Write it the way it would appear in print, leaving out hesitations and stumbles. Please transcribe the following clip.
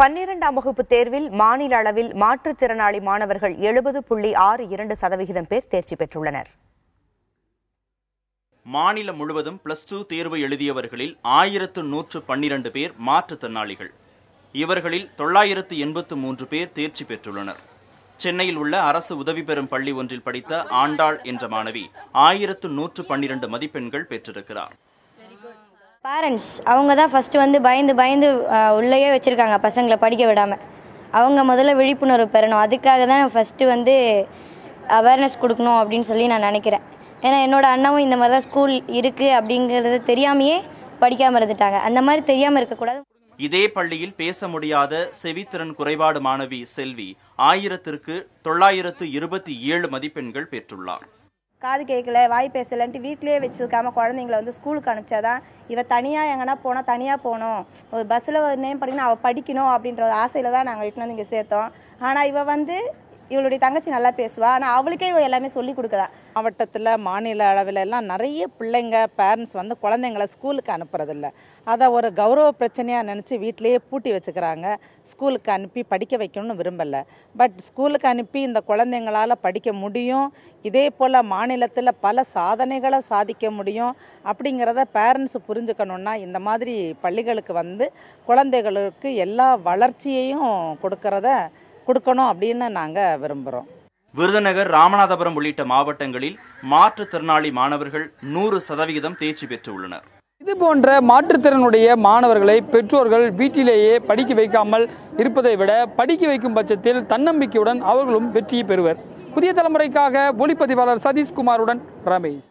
12ஆம் வகுப்பு தேர்வில் மாநில அளவில் மாற்றுத்திறனாளி மாணவர்கள் 70.62% பேர் தேர்ச்சி பெற்றுள்ளனர். மாநிலம் முழுவதும் +2 தேர்வு எழுதியவர்களில் 1112 பேர் மாற்றுத்திறனாளிகள். இவர்களில் 983 பேர் தேர்ச்சி பெற்றுள்ளனர். சென்னையில் உள்ள அரசு உதவி பெறும் பள்ளி ஒன்றில் படித்த ஆண்டாள் என்ற மாணவி 1112 மதிப்பெண்கள் பெற்றிருக்கிறார். பேரண்ட்ஸ் அவங்க தான் ஃபஸ்ட்டு பயந்து உள்ளேயே வச்சுருக்காங்க பசங்களை படிக்க விடாமல். அவங்க முதல்ல விழிப்புணர்வு பெறணும். அதுக்காக தான் ஃபஸ்ட்டு அவேர்னஸ் கொடுக்கணும் அப்படின்னு சொல்லி நான் நினைக்கிறேன். ஏன்னா என்னோடய அண்ணாவும் இந்த மாதிரி தான் ஸ்கூல் இருக்குது அப்படிங்கிறது தெரியாமையே படிக்காமல் இருந்துட்டாங்க. அந்த மாதிரி தெரியாமல் இருக்கக்கூடாது. இதே பள்ளியில் பேச முடியாத செவித்திறன் குறைபாடு மாணவி செல்வி 1000ற்கு 927 மதிப்பெண்கள் பெற்றுள்ளார். காது கேட்கல, வாய் பேசலன்ட்டு வீட்டிலேயே வச்சுருக்காம குழந்தைங்கள ஸ்கூலுக்கு அனுப்பிச்சாதான் இவ தனியாக எங்கன்னா போனால் தனியாக போகணும், ஒரு பஸ்ஸில் ஒரு நேம் படிக்கணும், அவள் படிக்கணும் அப்படின்ற ஒரு ஆசையில் தான் நாங்கள் இட்டுன்னு இங்கே சேர்த்தோம். ஆனால் இவளுடைய தங்கச்சி நல்லா பேசுவா, ஆனால் அவளுக்கே எல்லாமே சொல்லி கொடுக்குறா. மாவட்டத்தில் மாநில அளவில் எல்லாம் நிறைய பிள்ளைங்க பேரண்ட்ஸ் குழந்தைங்கள ஸ்கூலுக்கு அனுப்புறதில்ல. அதை ஒரு கௌரவ பிரச்சனையாக நினச்சி வீட்டிலேயே பூட்டி வச்சுக்கிறாங்க. ஸ்கூலுக்கு அனுப்பி படிக்க வைக்கணும்னு விரும்பலை. பட் ஸ்கூலுக்கு அனுப்பி இந்த குழந்தைங்களால் படிக்க முடியும், இதே போல் மாநிலத்தில் பல சாதனைகளை சாதிக்க முடியும் அப்படிங்கிறத பேரண்ட்ஸ் புரிஞ்சுக்கணுன்னா இந்த மாதிரி பள்ளிகளுக்கு குழந்தைகளுக்கு எல்லா வளர்ச்சியையும் கொடுக்கணும் அப்படின்னு நாங்கள் விரும்புகிறோம். விருதுநகர், ராமநாதபுரம் உள்ளிட்ட மாவட்டங்களில் மாற்றுத்திறனாளி மாணவர்கள் 100% தேர்ச்சி பெற்றுள்ளனர். இதுபோன்ற மாற்றுத்திறனுடைய மாணவர்களை பெற்றோர்கள் வீட்டிலேயே படிக்க வைக்காமல் இருப்பதை விட படிக்க வைக்கும் பட்சத்தில் தன்னம்பிக்கையுடன் அவர்களும் வெற்றியை பெறுவர். புதிய தலைமுறைக்காக ஒளிப்பதிவாளர் சதீஷ்குமாருடன் ரமேஷ்.